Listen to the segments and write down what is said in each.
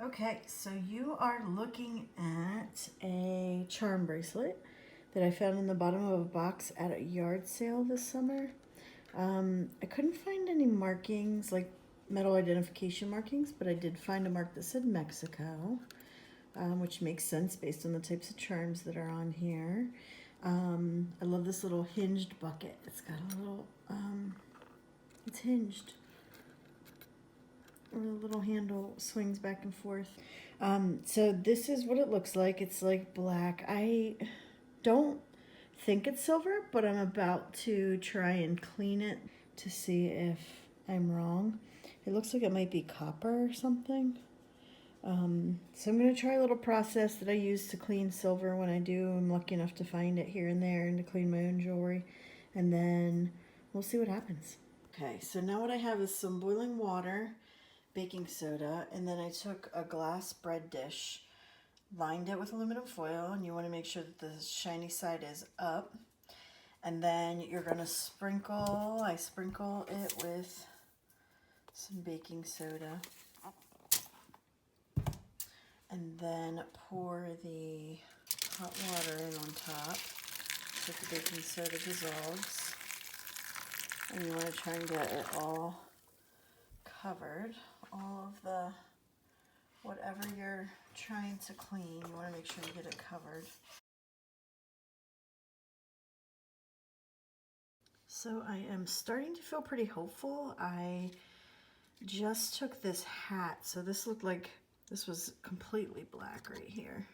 Okay, so you are looking at a charm bracelet that I found in the bottom of a box at a yard sale this summer. I couldn't find any markings, like metal identification markings, but I did find a mark that said Mexico, which makes sense based on the types of charms that are on here. I love this little hinged bucket. It's got a little, it's hinged. Or the little handle swings back and forth. So this is what it looks like. It's like black. I don't think it's silver, but I'm about to try and clean it to see if I'm wrong. It looks like it might be copper or something. So I'm going to try a little process that I use to clean silver when I do. I'm lucky enough to find it here and there and to clean my own jewelry. And then we'll see what happens. Okay, so now what I have is some boiling water, baking soda, and then I took a glass bread dish, lined it with aluminum foil, and you want to make sure that the shiny side is up. And then you're going to I sprinkle it with some baking soda. And then pour the hot water in on top so the baking soda dissolves. And you want to try and get it all covered. All of the, whatever you're trying to clean, you want to make sure you get it covered. So I am starting to feel pretty hopeful. I just took this hat. So this looked like this was completely black right here.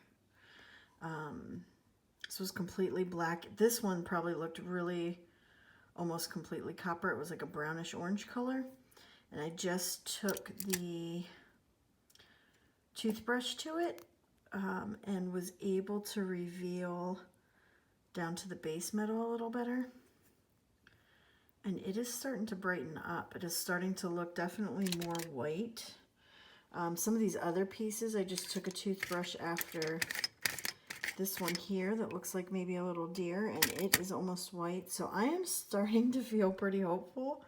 This was completely black. This one probably looked really almost completely copper. It was like a brownish orange color. And I just took the toothbrush to it and was able to reveal down to the base metal a little better. And it is starting to brighten up. It is starting to look definitely more white. Some of these other pieces, I just took a toothbrush after this one here that looks like maybe a little deer, and it is almost white. So I am starting to feel pretty hopeful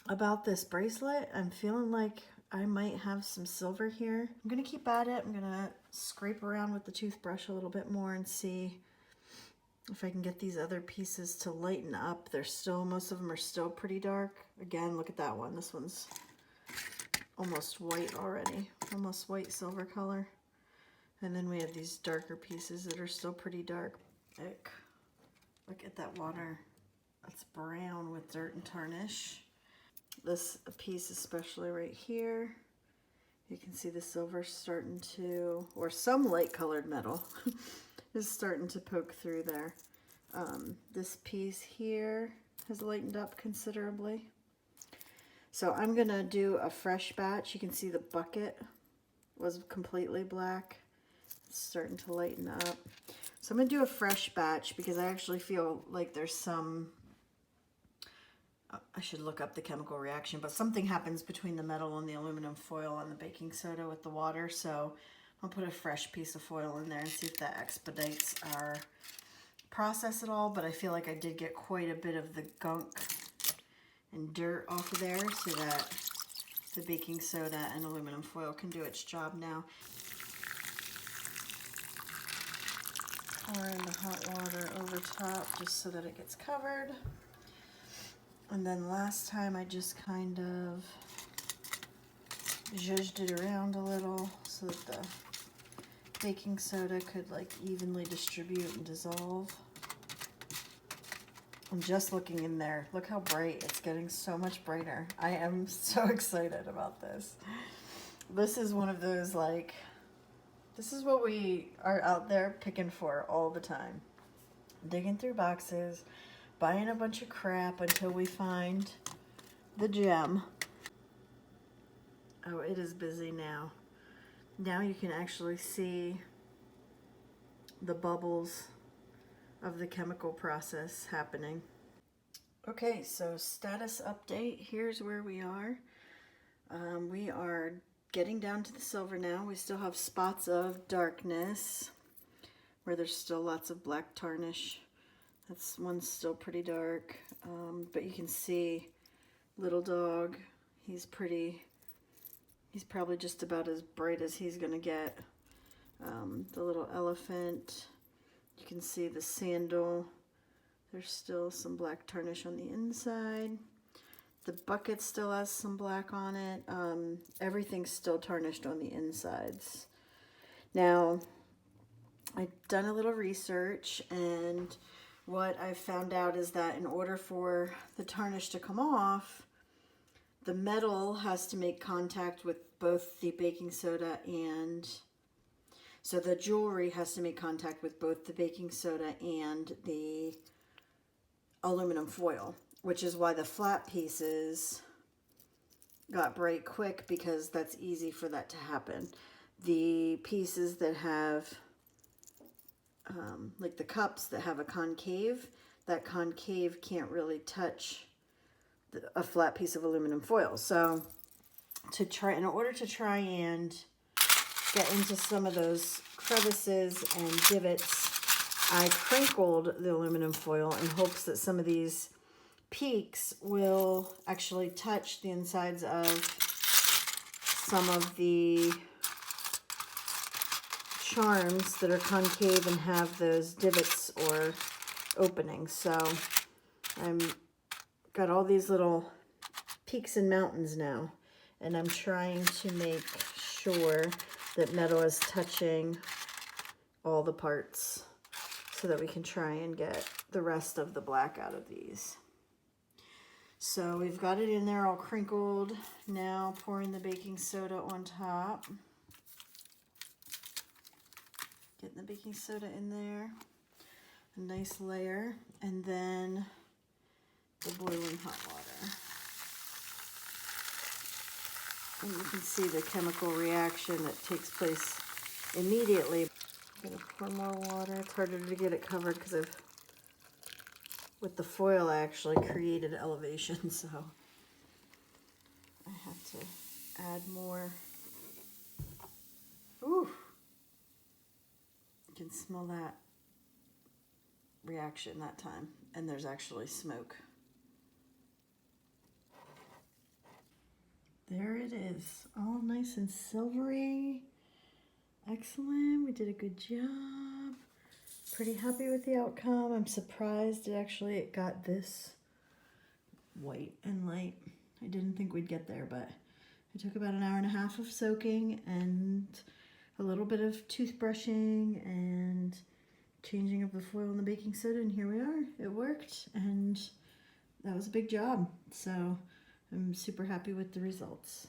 about this bracelet. I'm feeling like I might have some silver here. I'm gonna keep at it. I'm gonna scrape around with the toothbrush a little bit more and see if I can get these other pieces to lighten up. They're still, most of them are still pretty dark. Again, look at that one. This one's almost white already, almost white silver color. And then we have these darker pieces that are still pretty dark. Look at that water. It's brown with dirt and tarnish. This piece especially right here, you can see the silver starting to, or some light colored metal is starting to poke through there. This piece here has lightened up considerably. So I'm gonna do a fresh batch. You can see the bucket was completely black. It's starting to lighten up. So I'm gonna do a fresh batch because I actually feel like there's some, I should look up the chemical reaction, but something happens between the metal and the aluminum foil and the baking soda with the water. So I'll put a fresh piece of foil in there and see if that expedites our process at all. But I feel like I did get quite a bit of the gunk and dirt off of there so that the baking soda and aluminum foil can do its job now. Pour in the hot water over top just so that it gets covered. And then last time I just kind of zhuzhed it around a little so that the baking soda could like evenly distribute and dissolve. I'm just looking in there. Look how bright. It's getting so much brighter. I am so excited about this. This is one of those, like, this is what we are out there picking for all the time. Digging through boxes, buying a bunch of crap until we find the gem. Oh, it is busy now. Now you can actually see the bubbles of the chemical process happening. Okay, so status update. Here's where we are. We are getting down to the silver now. We still have spots of darkness where there's still lots of black tarnish. That's one's still pretty dark, but you can see little dog. He's He's probably just about as bright as he's gonna get. The little elephant, you can see the sandal. There's still some black tarnish on the inside. The bucket still has some black on it. Everything's still tarnished on the insides. Now, I've done a little research, and what I found out is that in order for the tarnish to come off, the metal has to make contact with both the baking soda and, so the jewelry has to make contact with both the baking soda and the aluminum foil, which is why the flat pieces got bright quick, because that's easy for that to happen. The pieces that have, like the cups that have a concave, that concave can't really touch a flat piece of aluminum foil. So in order to try and get into some of those crevices and divots, I crinkled the aluminum foil in hopes that some of these peaks will actually touch the insides of some of the charms that are concave and have those divots or openings. So I'm got all these little peaks and mountains now, and I'm trying to make sure that metal is touching all the parts so that we can try and get the rest of the black out of these. So we've got it in there all crinkled. Now pouring the baking soda on top. Getting the baking soda in there, a nice layer, and then the boiling hot water. And you can see the chemical reaction that takes place immediately. I'm gonna pour more water. It's harder to get it covered because with the foil I actually created elevation, so I have to add more. Ooh, you can smell that reaction that time, and there's actually smoke. There it is, all nice and silvery. Excellent, we did a good job. Pretty happy with the outcome. I'm surprised it got this white and light. I didn't think we'd get there, but it took about an hour and a half of soaking and a little bit of toothbrushing and changing of the foil and the baking soda, and here we are. It worked, and that was a big job. So I'm super happy with the results.